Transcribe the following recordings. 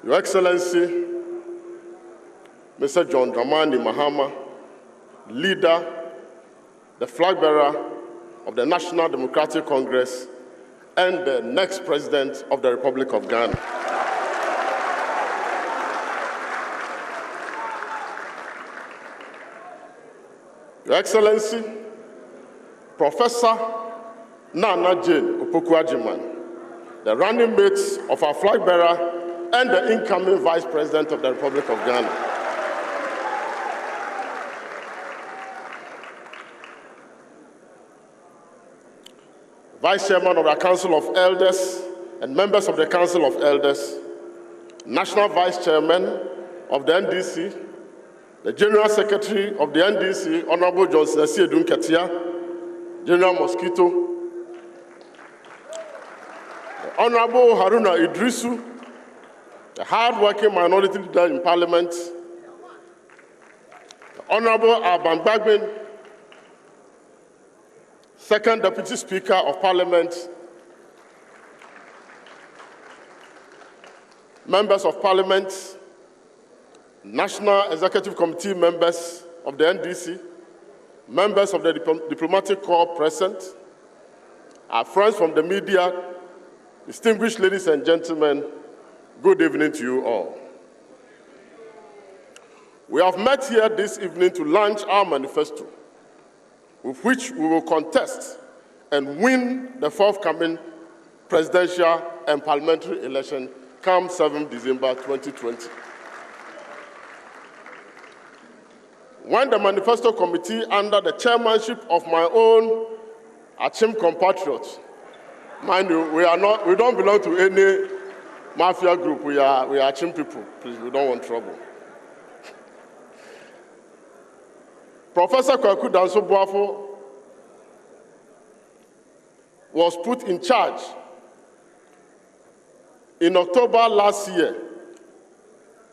Your Excellency, Mr. John Dramani Mahama, leader, the flag bearer of the National Democratic Congress, and the next President of the Republic of Ghana. Your Excellency, Professor Nana Jane Opoku-Agyeman, the running mate of our flag bearer and the incoming Vice President of the Republic of Ghana. Vice Chairman of the Council of Elders and members of the Council of Elders, National Vice Chairman of the NDC, the General Secretary of the NDC, Honorable Johnson Asiedun Ketia, General Mosquito, the Honorable Haruna Idrisu, the hard-working minority leader in Parliament, the Honorable Alban Bagbin, Second Deputy Speaker of Parliament, members of Parliament, National Executive Committee members of the NDC, members of the Diplomatic Corps present, our friends from the media, distinguished ladies and gentlemen, good evening to you all. We have met here this evening to launch our manifesto, with which we will contest and win the forthcoming presidential and parliamentary election come 7 December 2020. When the Manifesto Committee, under the chairmanship of my own Achim compatriots, mind you, we don't belong to any mafia group, we are Achim people, please, we don't want trouble. Professor Kwaku Danso-Boafo was put in charge in October last year.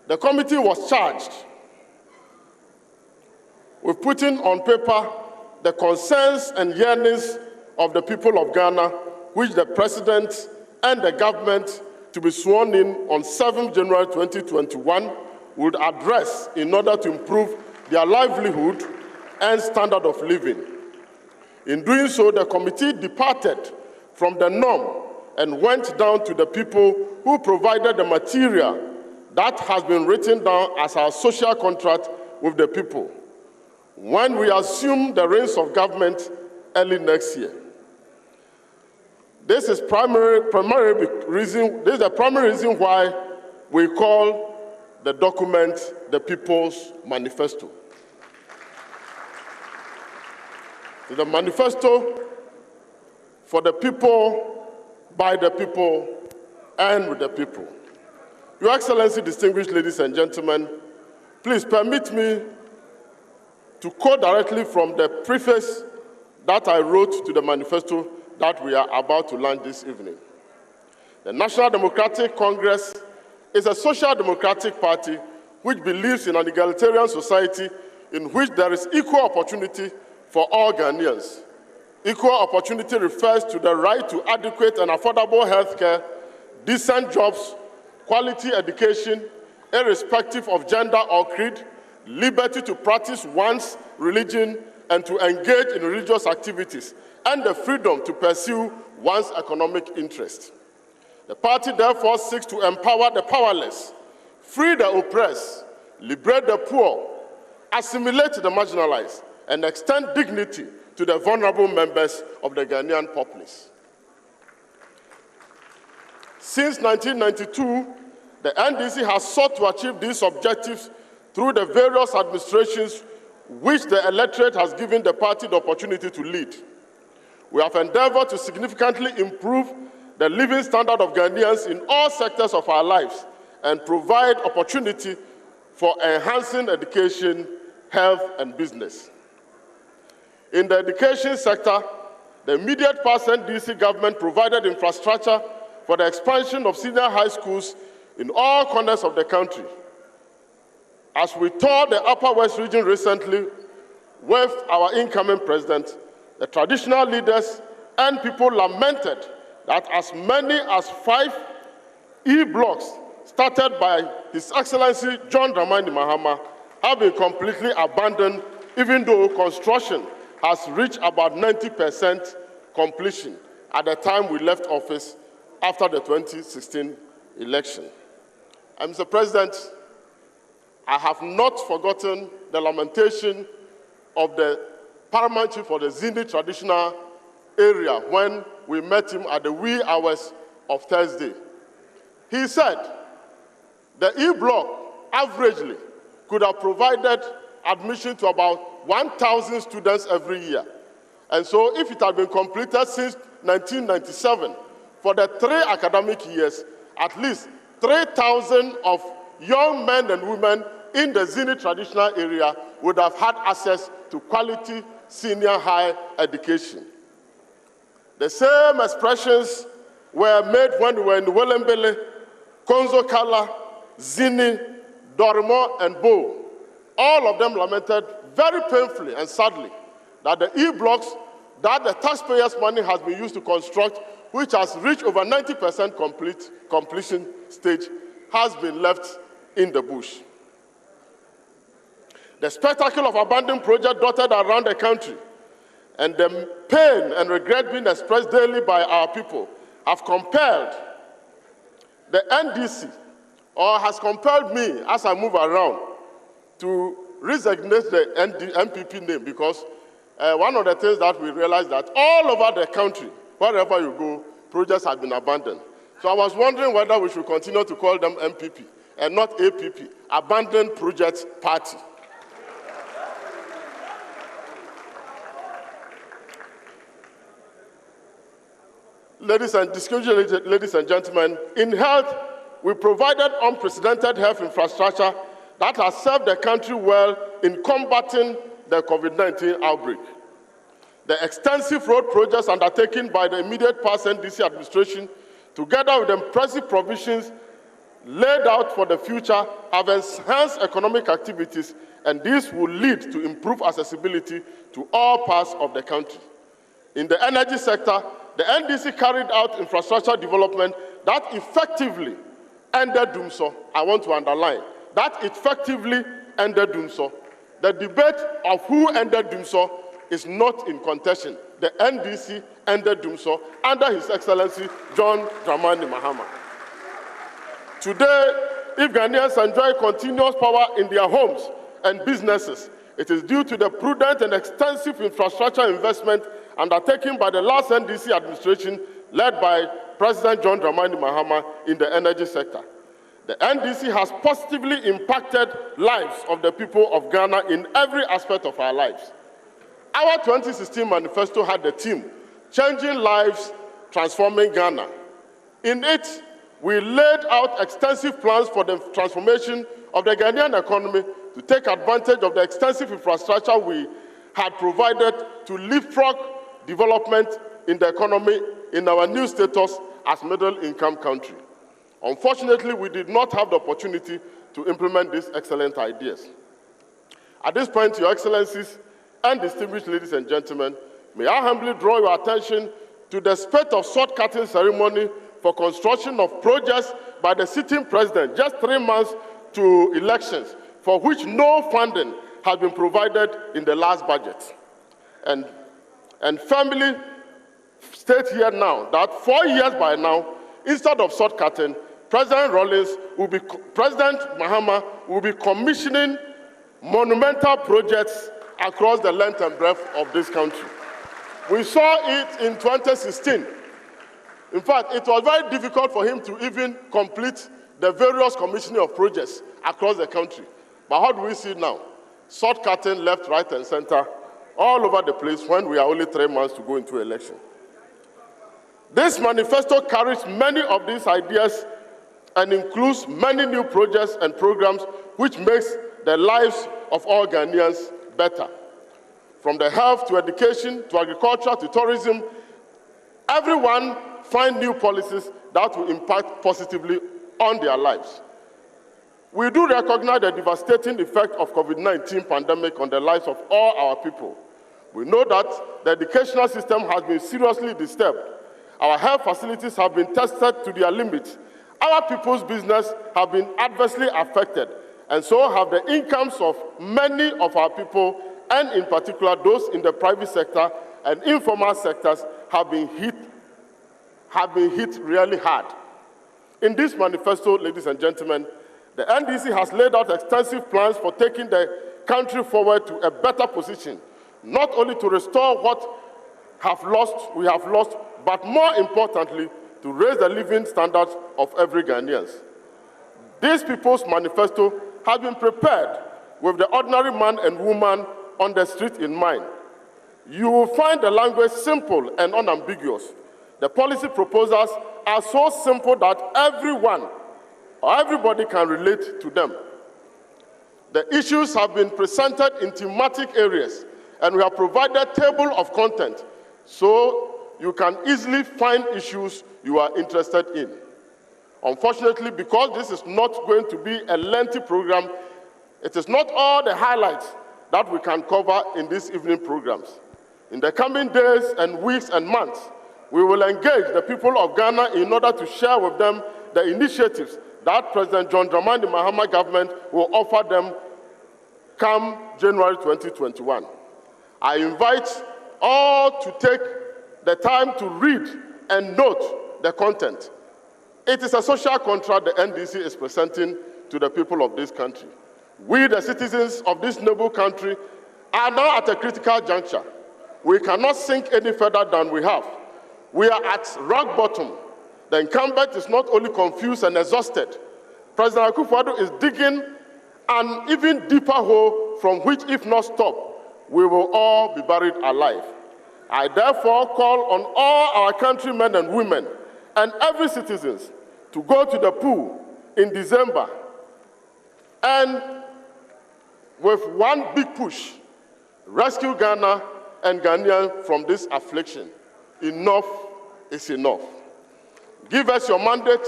The committee was charged with putting on paper the concerns and yearnings of the people of Ghana, which the President and the government to be sworn in on 7 January 2021 would address in order to improve their livelihood and standard of living. In doing so, the committee departed from the norm and went down to the people who provided the material that has been written down as our social contract with the people when we assume the reins of government early next year. This is the primary reason why we call the document the People's Manifesto. The manifesto for the people, by the people, and with the people. Your Excellency, distinguished ladies and gentlemen, please permit me to quote directly from the preface that I wrote to the manifesto that we are about to launch this evening. The National Democratic Congress is a social democratic party which believes in an egalitarian society in which there is equal opportunity for all Ghanaians. Equal opportunity refers to the right to adequate and affordable health care, decent jobs, quality education, irrespective of gender or creed, liberty to practice one's religion and to engage in religious activities, and the freedom to pursue one's economic interest. The party therefore seeks to empower the powerless, free the oppressed, liberate the poor, assimilate the marginalized, and extend dignity to the vulnerable members of the Ghanaian populace. Since 1992, the NDC has sought to achieve these objectives through the various administrations which the electorate has given the party the opportunity to lead. We have endeavored to significantly improve the living standard of Ghanaians in all sectors of our lives and provide opportunity for enhancing education, health, and business. In the education sector, the immediate past NDC government provided infrastructure for the expansion of senior high schools in all corners of the country. As we toured the Upper West region recently with our incoming president, the traditional leaders and people lamented that as many as 5 E-blocks started by His Excellency John Dramani Mahama have been completely abandoned, even though construction has reached about 90% completion at the time we left office after the 2016 election. And Mr. President, I have not forgotten the lamentation of the paramount chief of the Zini traditional area when we met him at the wee hours of Thursday. He said the E-block averagely could have provided admission to about 1,000 students every year. And so if it had been completed since 1997, for the 3 academic years, at least 3,000 of young men and women in the Zini traditional area would have had access to quality senior higher education. The same expressions were made when we were in Welembele, Konzo Kala, Zini, Dorimo, and Bo. All of them lamented very painfully and sadly that the E-blocks that the taxpayers' money has been used to construct, which has reached over 90% completion stage, has been left in the bush. The spectacle of abandoned projects dotted around the country and the pain and regret being expressed daily by our people have compelled the NDC, or has compelled me as I move around, to resignate the MPP name, because one of the things that we realized that all over the country, wherever you go, projects have been abandoned. So I was wondering whether we should continue to call them MPP and not APP, Abandoned Project Party. Ladies and gentlemen, in health, we provided unprecedented health infrastructure that has served the country well in combating the COVID-19 outbreak. The extensive road projects undertaken by the immediate past NDC administration, together with the impressive provisions laid out for the future, have enhanced economic activities, and this will lead to improved accessibility to all parts of the country. In the energy sector, the NDC carried out infrastructure development that effectively ended dumsor. I want to underline, that effectively ended dumsor. The debate of who ended dumsor is not in contention. The NDC ended dumsor under His Excellency John Dramani Mahama. Today, if Ghanaians enjoy continuous power in their homes and businesses, it is due to the prudent and extensive infrastructure investment undertaken by the last NDC administration, led by President John Dramani Mahama in the energy sector. The NDC has positively impacted lives of the people of Ghana in every aspect of our lives. Our 2016 manifesto had the theme, Changing Lives, Transforming Ghana. In it, we laid out extensive plans for the transformation of the Ghanaian economy to take advantage of the extensive infrastructure we had provided to leapfrog development in the economy in our new status as middle-income country. Unfortunately, we did not have the opportunity to implement these excellent ideas. At this point, Your Excellencies and distinguished ladies and gentlemen, may I humbly draw your attention to the spate of sword-cutting ceremony for construction of projects by the sitting president just 3 months to elections, for which no funding has been provided in the last budget. And firmly state here now that 4 years by now, instead of sword cutting, President Mahama will be commissioning monumental projects across the length and breadth of this country. We saw it in 2016. In fact, it was very difficult for him to even complete the various commissioning of projects across the country. But how do we see now? Sword cutting left, right, and center, all over the place when we are only 3 months to go into election. This manifesto carries many of these ideas and includes many new projects and programs which makes the lives of all Ghanaians better. From the health to education to agriculture to tourism, everyone finds new policies that will impact positively on their lives. We do recognize the devastating effect of COVID-19 pandemic on the lives of all our people. We know that the educational system has been seriously disturbed. Our health facilities have been tested to their limits, Our people's business have been adversely affected, and so have the incomes of many of our people, and in particular those in the private sector and informal sectors have been hit really hard. In this manifesto, ladies and gentlemen, the NDC has laid out extensive plans for taking the country forward to a better position, not only to restore what we have lost, but more importantly, to raise the living standards of every Ghanaian. This People's Manifesto has been prepared with the ordinary man and woman on the street in mind. You will find the language simple and unambiguous. The policy proposals are so simple that everyone or everybody can relate to them. The issues have been presented in thematic areas, and we have provided a table of content so you can easily find issues you are interested in. Unfortunately, because this is not going to be a lengthy program, it is not all the highlights that we can cover in these evening programs. In the coming days and weeks and months, we will engage the people of Ghana in order to share with them the initiatives that President John Dramani Mahama government will offer them come January 2021. I invite all to take the time to read and note the content. It is a social contract the NDC is presenting to the people of this country. We, the citizens of this noble country, are now at a critical juncture. We cannot sink any further than we have. We are at rock bottom. The incumbent is not only confused and exhausted. President Ampofo is digging an even deeper hole from which, if not stopped, we will all be buried alive. I therefore call on all our countrymen and women and every citizen to go to the pool in December and, with one big push, rescue Ghana and Ghanaians from this affliction. Enough is enough. Give us your mandate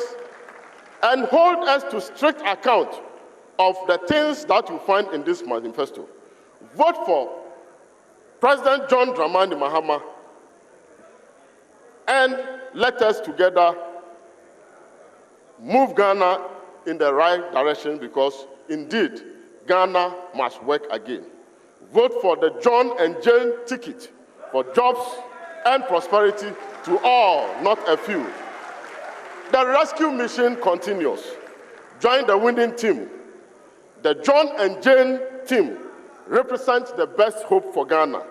and hold us to strict account of the things that you find in this manifesto. Vote for President John Dramani Mahama, and let us together move Ghana in the right direction, because indeed Ghana must work again. Vote for the John and Jane ticket for jobs and prosperity to all, not a few. The rescue mission continues. Join the winning team. The John and Jane team represents the best hope for Ghana.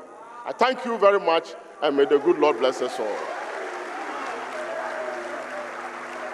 I thank you very much, and may the good Lord bless us all.